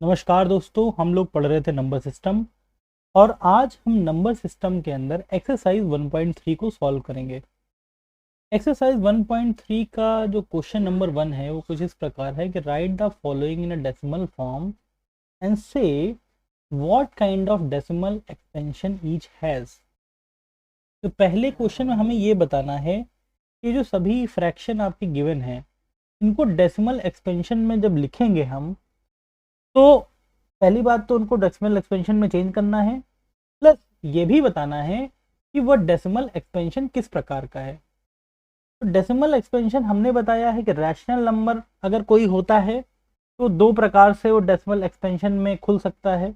नमस्कार दोस्तों, हम लोग पढ़ रहे थे नंबर सिस्टम और आज हम नंबर सिस्टम के अंदर एक्सरसाइज 1.3 को सॉल्व करेंगे। एक्सरसाइज 1.3 का जो क्वेश्चन नंबर 1 है वो कुछ इस प्रकार है कि write the following in a decimal form and say what kind of decimal expansion each has. तो पहले क्वेश्चन में हमें ये बताना है कि जो सभी फ्रैक्शन आपके गिवन हैं इनको डेसिमल एक्सपेंशन में जब लिखेंगे हम, तो पहली बात तो उनको डेसिमल एक्सपेंशन में चेंज करना है, प्लस ये भी बताना है कि वह डेसिमल एक्सपेंशन किस प्रकार का है। तो डेसिमल एक्सपेंशन हमने बताया है कि रैशनल नंबर अगर कोई होता है तो दो प्रकार से वो डेसिमल एक्सपेंशन में खुल सकता है।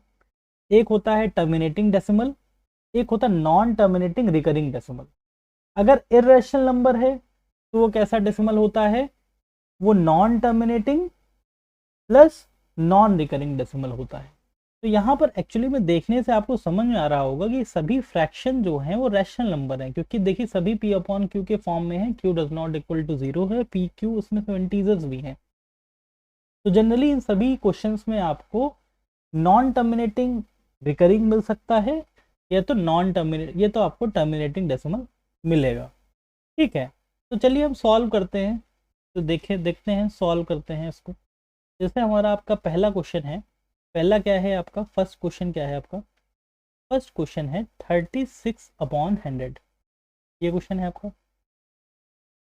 एक होता है टर्मिनेटिंग डेसिमल, एक होता है नॉन टर्मिनेटिंग रिकरिंग डेसिमल। अगर इरेशनल नंबर है तो वो कैसा डेसिमल होता है, वो non terminating plus non recurring decimal होता है। तो यहाँ पर एक्चुअली में देखने से आपको समझ में आ रहा होगा कि सभी फ्रैक्शन जो हैं वो रैशनल नंबर हैं, क्योंकि देखिए सभी p अपॉन क्यू के फॉर्म में है, q does not equal to 0 है, p q उसमें तो इंटीजर्स भी हैं। तो जनरली इन सभी क्वेश्चंस में आपको नॉन टर्मिनेटिंग रिकरिंग मिल सकता है या तो नॉन टर्मिनेट, ये तो आपको टर्मिनेटिंग डेसिमल मिलेगा। ठीक है, तो चलिए हम सॉल्व करते हैं। तो देखते हैं, सॉल्व करते हैं इसको। जैसे हमारा आपका पहला क्वेश्चन है, पहला क्या है आपका, फर्स्ट क्वेश्चन क्या है आपका, फर्स्ट क्वेश्चन है 36/100। ये क्वेश्चन है आपका,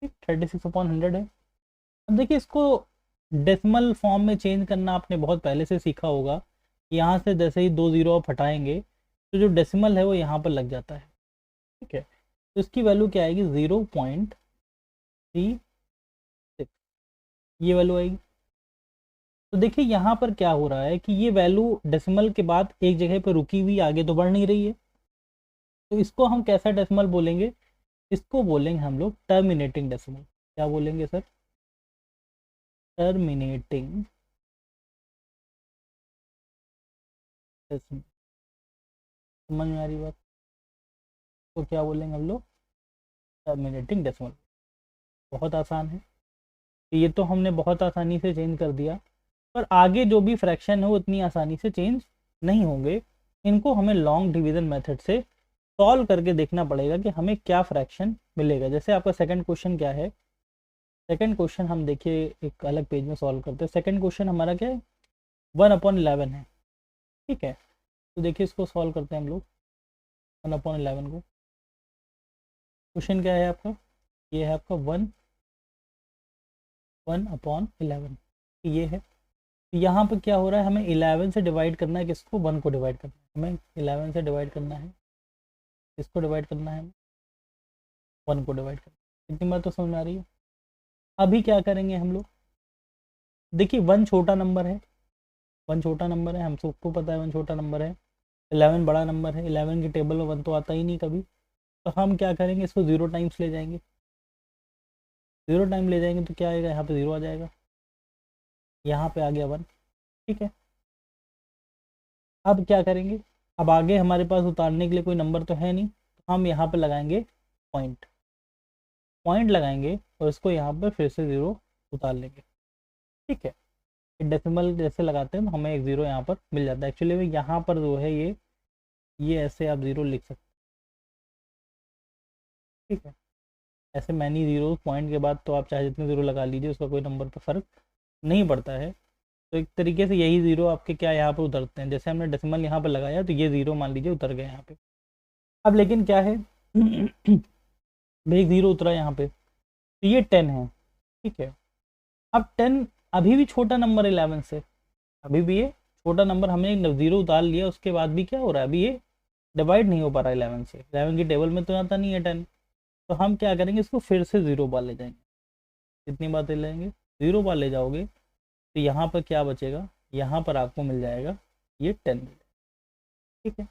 ठीक, 36/100 है। अब देखिए इसको डेसिमल फॉर्म में चेंज करना आपने बहुत पहले से सीखा होगा। यहाँ से जैसे ही 2 जीरो आप हटाएंगे तो जो डेसिमल है वो यहाँ पर लग जाता है। ठीक है, तो इसकी वैल्यू क्या आएगी, 0.36, ये वैल्यू आएगी। तो देखिए यहाँ पर क्या हो रहा है कि ये वैल्यू डेसिमल के बाद एक जगह पर रुकी हुई, आगे तो बढ़ नहीं रही है। तो इसको हम कैसा डेसिमल बोलेंगे, इसको बोलेंगे हम लोग टर्मिनेटिंग डेसिमल। क्या बोलेंगे सर, टर्मिनेटिंग डेसिमल। समझ में आ रही बात, तो क्या बोलेंगे हम लोग, टर्मिनेटिंग डेसिमल। बहुत आसान है, तो ये तो हमने बहुत आसानी से चेंज कर दिया, पर आगे जो भी फ्रैक्शन है वो इतनी आसानी से चेंज नहीं होंगे। इनको हमें लॉन्ग डिवीजन मेथड से सॉल्व करके देखना पड़ेगा कि हमें क्या फ्रैक्शन मिलेगा। जैसे आपका सेकंड क्वेश्चन क्या है, सेकंड क्वेश्चन हम देखिए एक अलग पेज में सॉल्व करते हैं। सेकंड क्वेश्चन हमारा क्या है, 1/11 है। ठीक है, तो देखिए इसको सॉल्व करते हैं हम लोग 1/11 को। क्वेश्चन क्या है आपका, ये है आपका 1/11, ये है। तो यहाँ पर क्या हो रहा है, हमें 11 से डिवाइड करना है, किसको, 1 को डिवाइड करना है। हमें 11 से डिवाइड करना है, किसको डिवाइड करना है, 1 को डिवाइड करना है। इतनी बात तो समझ में आ रही है। अभी क्या करेंगे हम लोग, देखिए 1 छोटा नंबर है, 1 छोटा नंबर है, हम सबको पता है 1 छोटा नंबर है। 11 बड़ा नंबर है, 11 की टेबल में 1 तो आता ही नहीं कभी। तो हम क्या करेंगे, इसको 0 टाइम्स ले जाएंगे। 0 टाइम ले जाएंगे तो क्या आएगा, यहाँ पे 0 आ जाएगा, यहाँ पे आ गया 1। ठीक है, अब क्या करेंगे, अब आगे हमारे पास उतारने के लिए कोई नंबर तो है नहीं, तो हम यहाँ पे लगाएंगे पॉइंट, पॉइंट लगाएंगे और इसको यहाँ पर फिर से 0 उतार लेंगे। ठीक है, डेसिमल जैसे लगाते हैं तो हमें एक 0 यहाँ पर मिल जाता है। एक्चुअली में यहाँ पर जो है ये ऐसे आप 0 लिख सकते हैं। ठीक है, ऐसे मैनी जीरो पॉइंट के बाद तो आप चाहे जितने 0 लगा लीजिए, उसका कोई नंबर पर फर्क नहीं पड़ता है। तो एक तरीके से यही 0 आपके क्या यहाँ पर उतरते हैं, जैसे हमने डेसिमल यहाँ पर लगाया तो ये 0 मान लीजिए उतर गए यहाँ पे। अब लेकिन क्या है भाई 0 उतरा यहाँ पे, तो ये 10 है। ठीक है, अब 10 अभी भी छोटा नंबर 11 से, अभी भी ये छोटा नंबर, हमने 0 उतार लिया, उसके बाद भी क्या हो रहा है, अभी ये डिवाइड नहीं हो पा रहा 11 से, 11 की टेबल में तो आता नहीं है 10। तो हम क्या करेंगे, इसको फिर से 0 बार ले जाएंगे। कितनी बार ले लेंगे, 0 बार ले जाओगे तो यहाँ पर क्या बचेगा, यहाँ पर आपको मिल जाएगा ये 10। ठीक है,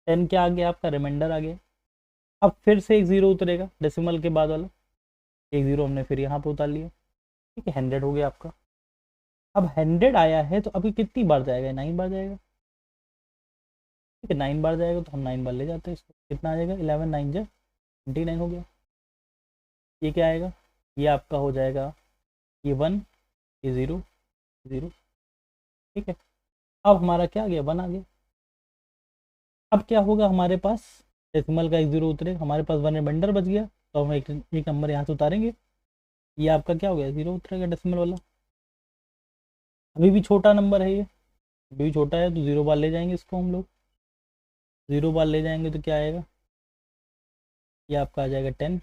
10 क्या आ गया आपका, रिमाइंडर आ गया। अब फिर से एक 0 उतरेगा डेसिमल के बाद वाला, एक 0 हमने फिर यहाँ पर उतार लिया। ठीक है, 100 हो गया आपका। अब 100 आया है तो अभी कितनी बार जाएगा, 9 बार जाएगा। ठीक है, 9 बार जाएगा तो हम 9 बार ले जाते हैं इसको। कितना आ जाएगा, 11 9 जा 29 हो गया। ये क्या आएगा, ये आपका हो जाएगा, ये 1, ये 0 0। ठीक है, अब हमारा क्या आ गया, 1 आ गया। अब क्या होगा, हमारे पास डेसिमल का एक जीरो उतरेगा, हमारे पास 1 रिमाइंडर बच गया, तो हम एक नंबर यहाँ से उतारेंगे, ये आपका क्या हो गया, जीरो उतरेगा डेसिमल वाला। अभी भी छोटा नंबर है ये, अभी भी छोटा है, तो जीरो बार ले जाएंगे इसको हम लोग, जीरो बार ले जाएंगे तो क्या आएगा, ये आपका आ जाएगा 10।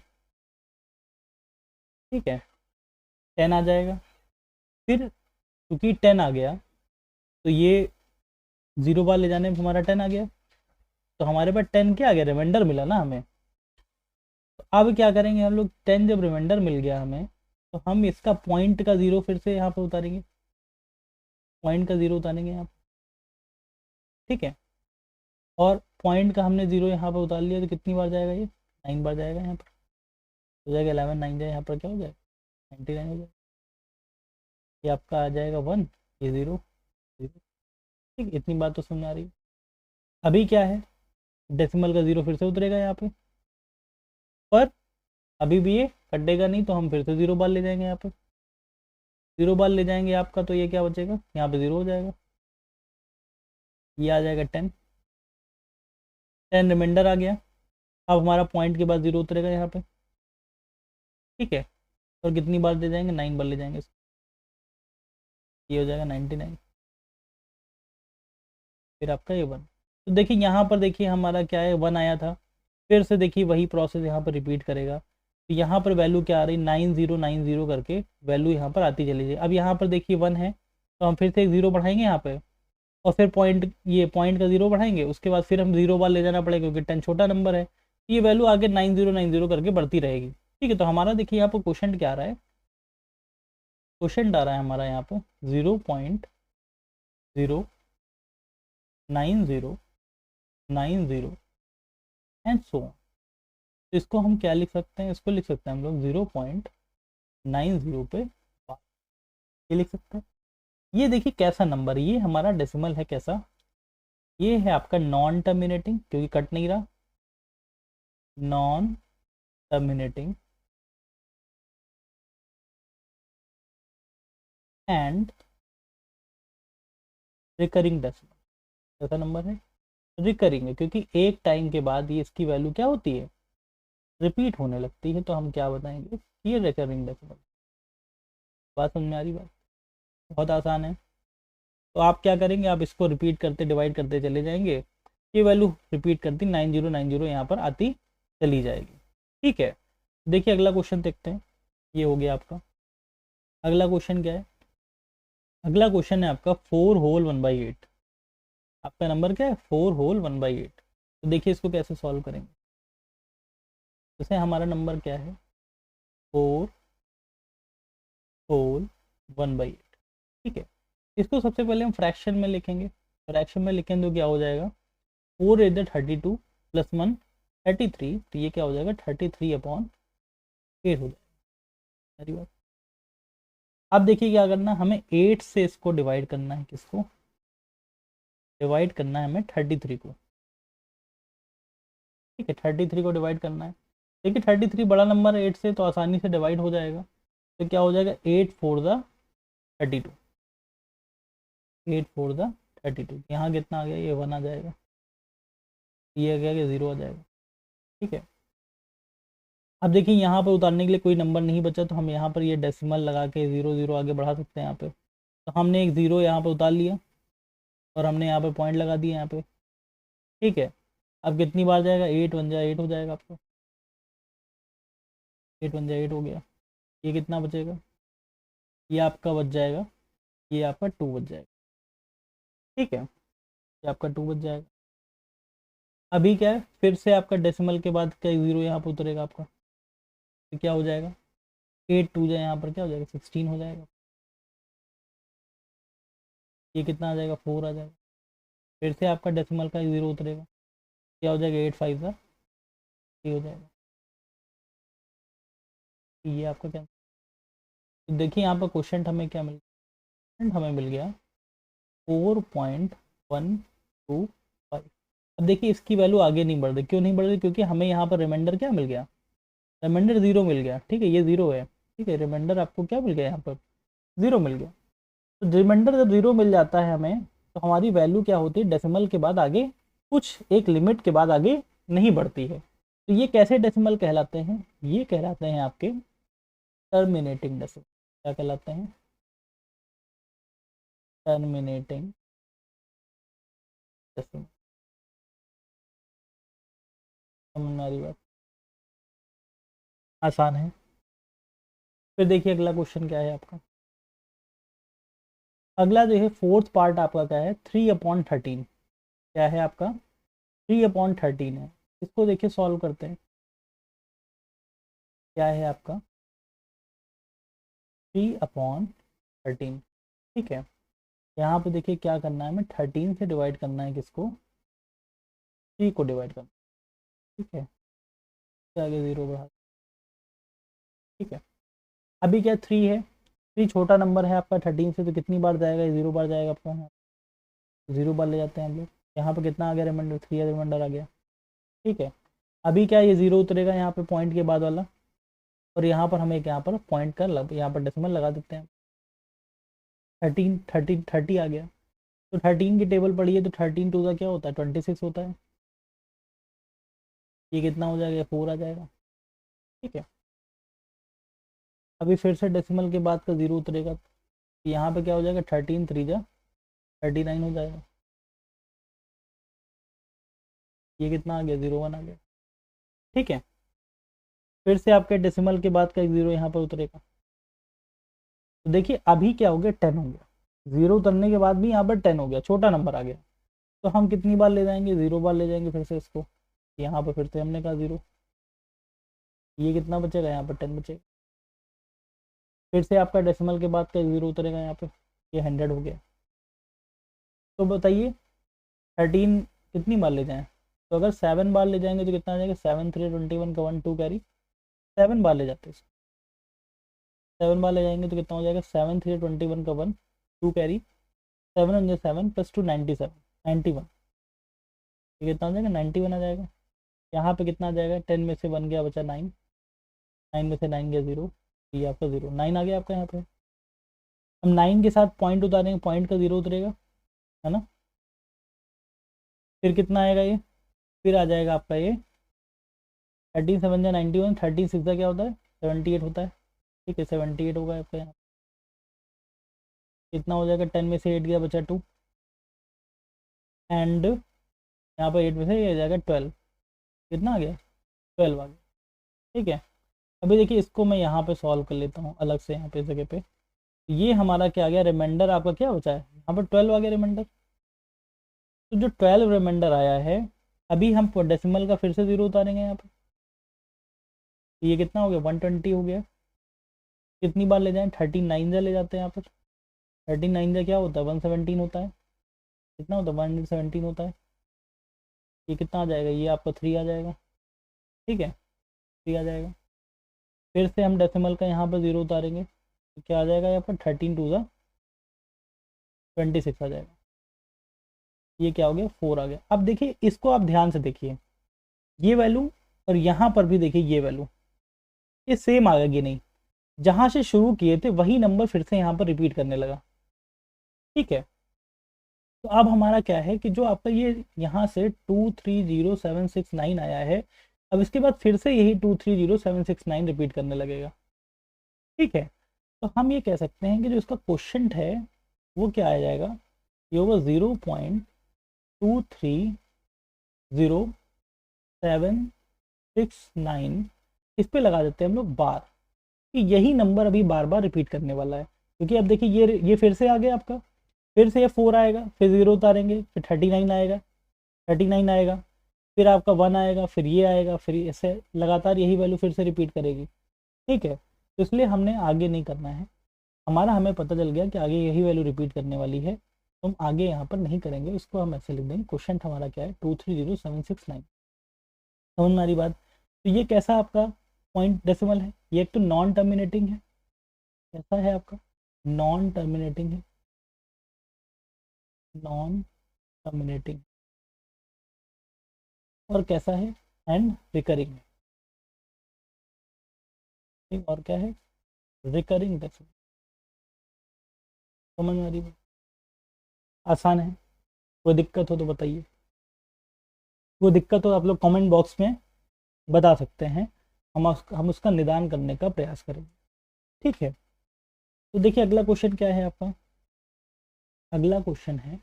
ठीक है, 10 आ जाएगा। फिर क्योंकि 10 आ गया, तो ये जीरो बार ले जाने में हमारा 10 आ गया, तो हमारे पास 10 क्या आ गया, रिमाइंडर मिला ना हमें। तो अब क्या करेंगे हम लोग, 10 जब रिमाइंडर मिल गया हमें, तो हम इसका पॉइंट का जीरो फिर से यहाँ पर उतारेंगे, पॉइंट का जीरो उतारेंगे यहाँ पर। ठीक है, और पॉइंट का हमने जीरो यहाँ पर उतार लिया, तो कितनी बार जाएगा ये, 9 बार जाएगा यहाँ पर, हो जाएगा 11, 9 जाए यहाँ पर क्या हो जाएगा, 99 हो जाएगा। ये आपका आ जाएगा 1, ये जीरो, जीरो। ठीक, इतनी बात तो समझ आ रही है। अभी क्या है, डेसिमल का जीरो फिर से उतरेगा यहाँ पे, पर अभी भी ये कटेगा नहीं, तो हम फिर से जीरो बार ले जाएंगे यहाँ पे, जीरो बार ले जाएंगे आपका, तो ये क्या बचेगा, यहाँ पे जीरो हो जाएगा, ये आ जाएगा 10, 10 रिमाइंडर आ गया। अब हमारा पॉइंट के बाद जीरो उतरेगा यहाँ पे। ठीक है, और कितनी बार ले जाएंगे, 9 बार ले जाएंगे इसको, ये हो जाएगा 99। फिर आपका ये 1, तो देखिए यहाँ पर देखिए हमारा क्या है, 1 आया था, फिर से देखिए वही प्रोसेस यहाँ पर रिपीट करेगा, तो यहाँ पर वैल्यू क्या आ रही, 9090 करके वैल्यू यहाँ पर आती चली जाए। अब यहाँ पर देखिए 1 है, तो हम फिर से एक ज़ीरो बढ़ाएंगे यहाँ पे, और फिर पॉइंट, ये पॉइंट का ज़ीरो बढ़ाएंगे, उसके बाद फिर हम ज़ीरो बार ले जाना पड़ेगा, क्योंकि 10 छोटा नंबर है, तो ये वैल्यू आगे 9090 करके बढ़ती रहेगी। ठीक है, तो हमारा देखिए यहाँ पर क्वेश्चन क्या आ रहा है, क्वेश्चन आ रहा है हमारा यहाँ पर 0.09090 एंड सो ऑन। तो इसको हम क्या लिख सकते हैं, इसको लिख सकते हैं हम लोग 0.90 पे ये लिख सकते हैं। ये देखिए कैसा नंबर, ये हमारा डेसिमल है कैसा, ये है आपका नॉन टर्मिनेटिंग, क्योंकि कट नहीं रहा, non terminating and recurring decimal. कैसा नंबर है, रिकरिंग है, क्योंकि एक टाइम के बाद ये इसकी वैल्यू क्या होती है, रिपीट होने लगती है, तो हम क्या बताएंगे, ये रिकरिंग डेसिमल। बात समझ में आ रही, बात बहुत आसान है। तो आप क्या करेंगे, आप इसको रिपीट करते डिवाइड करते चले जाएंगे, ये वैल्यू रिपीट करती 9090 यहाँ पर आती चली जाएगी। ठीक है, देखिए अगला क्वेश्चन देखते हैं, ये हो गया आपका। अगला क्वेश्चन क्या है, अगला क्वेश्चन है आपका 4 होल 1/8। आपका नंबर क्या है, 4 होल 1/8। तो देखिए इसको कैसे सॉल्व करेंगे, जैसे हमारा नंबर क्या है, 4 होल 1/8। ठीक है, इसको सबसे पहले हम फ्रैक्शन में लिखेंगे, फ्रैक्शन में लिखेंगे तो क्या हो जाएगा, 4 इधर 32 प्लस 1 33, तो ये क्या हो जाएगा 33/8 हो जाएगा। अब देखिए क्या करना है, हमें 8 से इसको डिवाइड करना है, किसको डिवाइड करना है, हमें 33 को। ठीक है, 33 को डिवाइड करना है। देखिए 33 बड़ा नंबर है 8 से, तो आसानी से डिवाइड हो जाएगा, तो क्या हो जाएगा 8 4 द 32, 8 4 द 32। यहाँ कितना आ गया, ये 1 आ जाएगा, ये आ गया 0 आ जाएगा। ठीक है, अब देखिए यहाँ पर उतारने के लिए कोई नंबर नहीं बचा, तो हम यहाँ पर ये डेसिमल लगा के 0 0 आगे बढ़ा सकते हैं यहाँ पे। तो हमने एक 0 यहाँ पर उतार लिया, और हमने यहाँ पे पॉइंट लगा दिया यहाँ पे। ठीक है, अब कितनी बार जाएगा, 8 1 जा 8 हो जाएगा आपका, 8 1 जा 8 हो गया। ये कितना बचेगा, ये आपका बच जाएगा, ये आपका 2 बच जाएगा। ठीक है, ये आपका 2 बच जाएगा। अभी क्या है, फिर से आपका डेसिमल के बाद क्या 0 यहाँ पर उतरेगा आपका, तो क्या हो जाएगा, 8 2 जाए यहाँ पर क्या हो जाएगा 16 हो जाएगा। ये कितना आ जाएगा, 4 आ जाएगा। फिर से आपका डेसिमल का 0 उतरेगा, क्या हो जाएगा 8 5 का 3 हो जाएगा। ये आपका क्या, तो देखिए यहाँ पर क्वेश्चन हमें क्या मिल गया, हमें मिल गया 4.125। अब देखिए इसकी वैल्यू आगे नहीं बढ़ रही, क्यों नहीं बढ़ रही, क्योंकि हमें यहाँ पर रिमाइंडर क्या मिल गया, रिमाइंडर 0 मिल गया। ठीक है, ये 0 है। ठीक है, रिमाइंडर आपको क्या मिल गया, यहाँ पर 0 मिल गया। तो रिमाइंडर जब 0 मिल जाता है हमें, तो हमारी वैल्यू क्या होती है, डेसिमल के बाद आगे कुछ एक लिमिट के बाद आगे नहीं बढ़ती है। तो ये कैसे डेसिमल कहलाते हैं, ये कहलाते हैं आपके टर्मिनेटिंग डेसिमल। क्या कहलाते हैं, टर्मिनेटिंग डेसिमल। समझ में आ रही बात, आसान है। फिर देखिए अगला क्वेश्चन क्या है आपका। अगला जो है फोर्थ पार्ट आपका क्या है, 3/13। क्या है आपका, 3/13 है। इसको देखिए सॉल्व करते हैं। क्या है आपका 3/13, ठीक है। यहाँ पे देखिए क्या करना है, हमें 13 से डिवाइड करना है, किसको, 3 को डिवाइड करना, ठीक है। इसके आगे 0 बढ़ा, ठीक है। अभी क्या 3 है, 3 छोटा नंबर है आपका 13 से, तो कितनी बार जाएगा, 0 बार जाएगा आपका, यहाँ 0 बार ले जाते हैं हम लोग। यहाँ पे कितना आ गया रिमाइंडर, 3 रिमाइंडर आ गया, ठीक है। अभी क्या ये 0 उतरेगा यहाँ पे पॉइंट के बाद वाला, और यहाँ पर हमें यहाँ पर पॉइंट का यहाँ पर डेसिमल लगा देते हैं। 30 आ गया। तो 13 की टेबल पड़ी है, तो 13 टू का क्या होता है, 26 होता है। ये कितना हो जाएगा, 4 आ जाएगा, ठीक है। अभी फिर से डेसिमल के बाद का 0 उतरेगा, तो यहाँ पे क्या हो जाएगा, 13 3 जा 39 हो जाएगा। ये कितना आ गया, 0 1 आ गया, ठीक है। फिर से आपके डेसिमल के बाद का एक 0 यहाँ पर उतरेगा। तो देखिए अभी क्या हो गया, 10 हो गया। 0 उतरने के बाद भी यहाँ पर 10 हो गया, छोटा नंबर आ गया। तो हम कितनी बार ले जाएंगे, 0 बार ले जाएंगे फिर से इसको। यहाँ पर फिर से हमने कहा 0, ये कितना बचेगा, यहाँ पर 10 बचेगा। फिर से आपका डेसिमल के बाद का 0 उतरेगा यहाँ पे, ये 100 हो गया। तो बताइए 13 कितनी बार ले जाएं, तो अगर 7 बार ले जाएंगे तो कितना आ जाएगा, 7 3 21 का 1 2 कैरी, 7 बार ले जाते हैं। 7 बार ले जाएंगे तो कितना हो जाएगा, 7 3 21 का 1 2 कैरी, 7 × 7 + 2 97 91। ये कितना हो जाएगा, 91 आ जाएगा। यहाँ पे कितना आ जाएगा, 10 में से 1 गया बचा 9, 9 में से 9 गया 0, ये आपका 0 9 आ गया आपका यहाँ पे। हम 9 के साथ पॉइंट उतारेंगे, पॉइंट का 0 उतरेगा, है ना। फिर कितना आएगा ये, फिर आ जाएगा आपका ये 13 7 जा 91, 13 6 क्या होता है, 78 होता है, ठीक है। 78 होगा आपका यहाँ। कितना हो जाएगा, 10 में से 8 गया बचा 2, एंड यहाँ पर 8 में से ये आ जाएगा 12, कितना आ गया, 12 आ गया, ठीक है। अभी देखिए इसको मैं यहाँ पे सॉल्व कर लेता हूँ अलग से, यहाँ पे इस जगह पे। ये हमारा क्या आ गया, रिमाइंडर आपका क्या बचा है, यहाँ पर 12 आ गया रिमाइंडर। तो जो 12 रिमाइंडर आया है, अभी हम डेसिमल का फिर से 0 उतारेंगे यहाँ पे। ये कितना हो गया, 120 हो गया। कितनी बार ले जाएं, 39 जा ले जाते हैं यहाँ पर। 39 जा क्या होता है, 117 होता है। कितना होता है, 117 होता है। ये कितना आ जाएगा, ये आपका 3 आ जाएगा, ठीक है, 3 आ जाएगा। फिर से हम डेसिमल का यहाँ पर 0 उतारेंगे, तो क्या आ जाएगा यहाँ पर, 13 2 26 आ जाएगा। ये क्या हो गया, 4 आ गया। अब देखिए इसको आप ध्यान से देखिए, ये वैल्यू और यहाँ पर भी देखिए ये वैल्यू, ये सेम आ गया नहीं, जहाँ से शुरू किए थे वही नंबर फिर से यहाँ पर रिपीट करने लगा, ठीक है। तो अब हमारा क्या है कि जो आपका ये यहाँ से 230769 आया है, अब इसके बाद फिर से यही 230769 रिपीट करने लगेगा, ठीक है। तो हम ये कह सकते हैं कि जो इसका क्वेश्चन है वो क्या आ जाएगा, ये होगा 0.2300769। इस पे लगा देते हैं हम लोग बार, कि यही नंबर अभी बार बार रिपीट करने वाला है। क्योंकि अब देखिए ये फिर से आ गया आपका, फिर से ये 4 आएगा, फिर 0 उतारेंगे, फिर 39 आएगा, 39 आएगा, फिर आपका 1 आएगा, फिर ये आएगा, फिर ऐसे लगातार यही वैल्यू फिर से रिपीट करेगी, ठीक है। तो इसलिए हमने आगे नहीं करना है, हमें पता चल गया कि आगे यही वैल्यू रिपीट करने वाली है, तो हम आगे यहाँ पर नहीं करेंगे, इसको हम ऐसे लिख देंगे। क्वेश्चन हमारा क्या है, 230769। समझ में आ रही बात। तो ये कैसा आपका पॉइंट डेसिमल है, ये एक तो नॉन टर्मिनेटिंग है, कैसा है आपका, नॉन टर्मिनेटिंग है, नॉन टर्मिनेटिंग, और कैसा है, एंड रिकरिंग है, ठीक। और क्या है, रिकरिंग डेसिमल। समझ में आ रही है? आसान है। कोई दिक्कत हो तो बताइए, कोई दिक्कत हो आप लोग कमेंट बॉक्स में बता सकते हैं, हम उसका निदान करने का प्रयास करेंगे। ठीक है, तो देखिए अगला क्वेश्चन क्या है आपका। अगला क्वेश्चन है,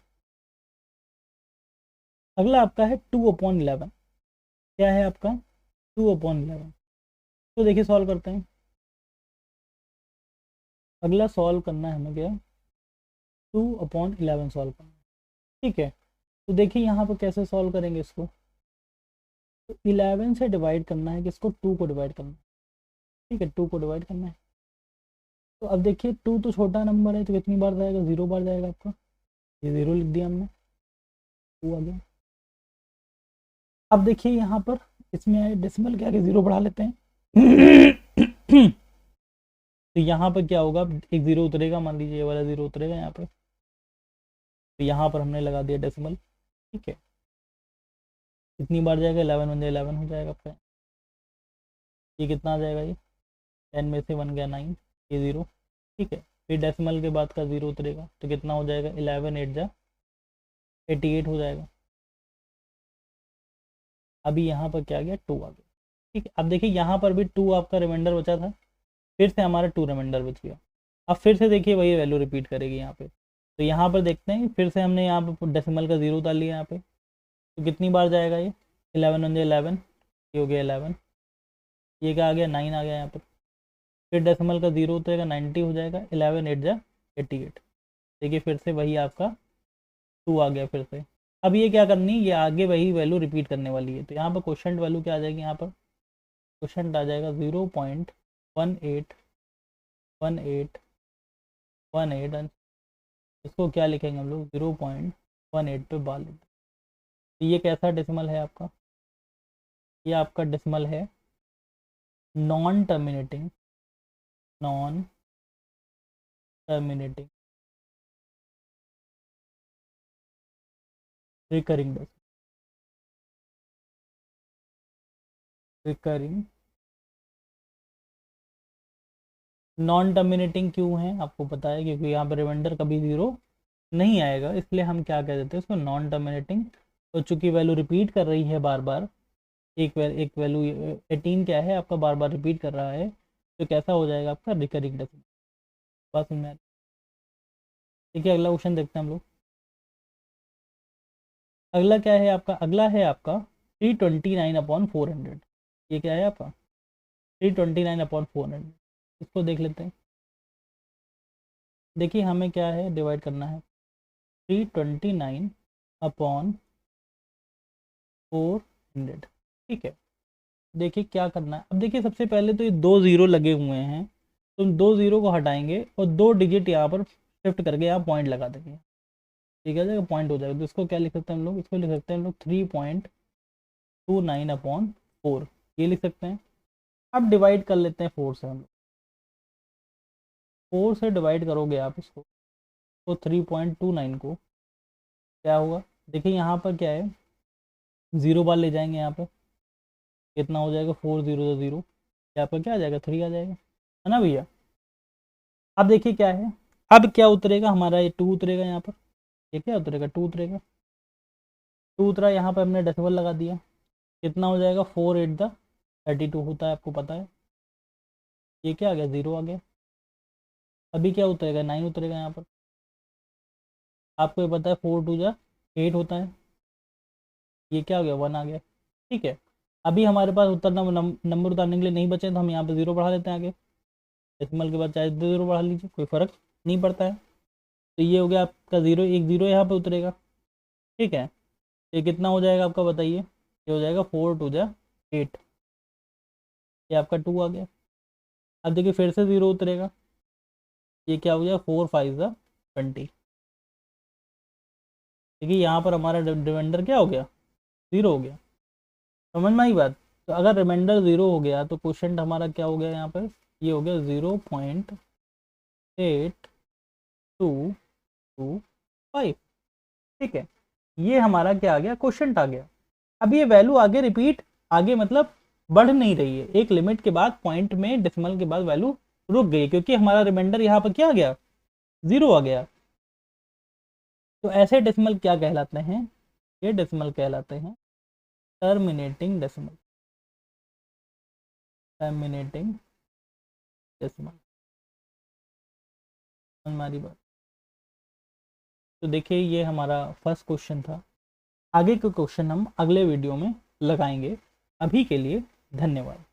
अगला आपका है 2/11। क्या है आपका 2/11। तो देखिए सॉल्व करते हैं। अगला सॉल्व करना है हमें क्या, 2/11 सॉल्व करना है। ठीक है, तो देखिए यहाँ पर कैसे सॉल्व करेंगे इसको। तो 11 से डिवाइड करना है किसको, 2 को डिवाइड करना है। ठीक है, 2 को डिवाइड करना है। तो अब देखिए 2 तो छोटा नंबर है, तो कितनी बार जाएगा, 0 बार जाएगा आपका। ये 0 लिख दिया हमने, 2 आ गया। अब देखिए यहाँ पर इसमें आए डेसिमल के आगे 0 बढ़ा लेते हैं। तो यहाँ पर क्या होगा, एक 0 उतरेगा, मान लीजिए ये वाला 0 उतरेगा यहाँ पे। तो यहाँ पर हमने लगा दिया डेसिमल। ठीक है, कितनी बार जाएगा, 11 1 11 हो जाएगा आपका। ये कितना आ जाएगा, ये 10 में से 1 गया 9, ये 0। ठीक है, फिर डेसिमल के बाद का 0 उतरेगा, तो कितना हो जाएगा, 11 8 जा 88 हो जाएगा। अभी यहाँ पर क्या गया, 2 आ गया। ठीक है, अब देखिए यहाँ पर भी 2 आपका रिमाइंडर बचा था, फिर से हमारा 2 रिमाइंडर बच गया। अब फिर से देखिए वही वैल्यू रिपीट करेगी यहाँ पे। तो यहाँ पर देखते हैं, फिर से हमने यहाँ पर डेसिमल का 0 डाल लिया यहाँ पे। तो कितनी बार जाएगा ये, 11 1 11, ये हो गया 11। ये क्या आ गया, 9 आ गया यहाँ पर। फिर डेसिमल का 0 उतरेगा, 90 हो जाएगा, 11 8 जा 88। देखिए फिर से वही आपका 2 आ गया फिर से। अब ये क्या करनी, ये आगे वही वैल्यू रिपीट करने वाली है। तो यहाँ पर क्वेश्चन वैल्यू क्या आ जाएगी, यहाँ पर क्वेश्चन आ जाएगा 0.181818। इसको क्या लिखेंगे हम लोग, 0.18 पे बाल लेते। तो ये कैसा डेसिमल है आपका, ये आपका डेसिमल है non terminating, non terminating recurring decimal, recurring. Non terminating क्यों है आपको पता है, क्योंकि यहाँ पर रिमाइंडर कभी 0 नहीं आएगा, इसलिए हम क्या कह देते हैं इसको, नॉन टर्मिनेटिंग। तो चूंकि वैल्यू रिपीट कर रही है बार बार, एक वैल्यू 18 क्या है आपका बार बार रिपीट कर रहा है, तो कैसा हो जाएगा आपका, रिकरिंग डेसिमल। बात समझ में आ रही? ठीक है, अगला क्वेश्चन देखते हैं हम लोग। अगला क्या है आपका, अगला है आपका 329/400। ये क्या है आपका, 329/400। इसको देख लेते हैं। देखिए हमें क्या है, डिवाइड करना है 329/400। ठीक है, देखिए क्या करना है। अब देखिए सबसे पहले तो ये 2 0 लगे हुए हैं, तो 2 0 को हटाएंगे और 2 डिजिट यहाँ पर शिफ्ट करके यहाँ पॉइंट लगा देंगे। ठीक है, पॉइंट हो जाएगा। तो इसको क्या लिख सकते हैं हम लोग, इसको लिख सकते हैं हम लोग 3.29/4, ये लिख सकते हैं। अब डिवाइड कर लेते हैं 4 से हम लोग। 4 से डिवाइड करोगे आप इसको, तो 3.29 को क्या होगा, देखिए यहाँ पर क्या है, 0 बार ले जाएंगे यहाँ पर, कितना हो जाएगा, 4 0 0, यहाँ पर क्या आ जाएगा, 3 आ जाएगा, है ना भैया। अब देखिए क्या है, अब क्या उतरेगा हमारा, ये 2 उतरेगा यहाँ पर। ये क्या उतरेगा, 2 उतरेगा। 2 उतरा, यहाँ पर हमने डेसिमल लगा दिया, कितना हो जाएगा, 4 8 द 32 होता है, आपको पता है। ये क्या आ गया, 0 आ गया। अभी क्या उतरेगा, 9 उतरेगा यहाँ पर, आपको ये पता है, 4 2 जा 8 होता है। ये क्या हो गया, 1 आ गया। ठीक है, अभी हमारे पास उतरना नंबर उतारने के लिए नहीं बचे, तो हम यहाँ पर 0 बढ़ा लेते हैं आगे। डेसिमल के बाद चाहे 0 बढ़ा लीजिए, कोई फ़र्क नहीं पड़ता है। तो ये हो गया आपका 0, एक 0 यहाँ पे उतरेगा। ठीक है, ये कितना हो जाएगा आपका बताइए, ये हो जाएगा 4 2 जा 8, ये आपका 2 आ गया। अब देखिए फिर से 0 उतरेगा, ये क्या हो गया, 4 5 जा 20। देखिए यहाँ पर हमारा रिमाइंडर क्या हो गया, 0 हो गया। समझ में आई बात। तो अगर रिमाइंडर 0 हो गया तो क्वेश्चन हमारा क्या हो गया, यहाँ पर ये हो गया 0.8225। ठीक है, ये हमारा क्या आ गया, क्वेश्चन आ गया। अब ये वैल्यू आगे रिपीट, आगे मतलब बढ़ नहीं रही है, एक लिमिट के बाद पॉइंट में डेसिमल के बाद वैल्यू रुक गई, क्योंकि हमारा रिमाइंडर यहाँ पर क्या आ गया, 0 आ गया। तो ऐसे डेसिमल क्या कहलाते हैं? ये डेसिमल कहलाते हैं टर्मिनेटिंग डेसिमल। टर्मिनेटिंग डेसिमल, हमारी बात। तो देखिए ये हमारा फर्स्ट क्वेश्चन था। आगे के क्वेश्चन हम अगले वीडियो में लगाएंगे। अभी के लिए धन्यवाद।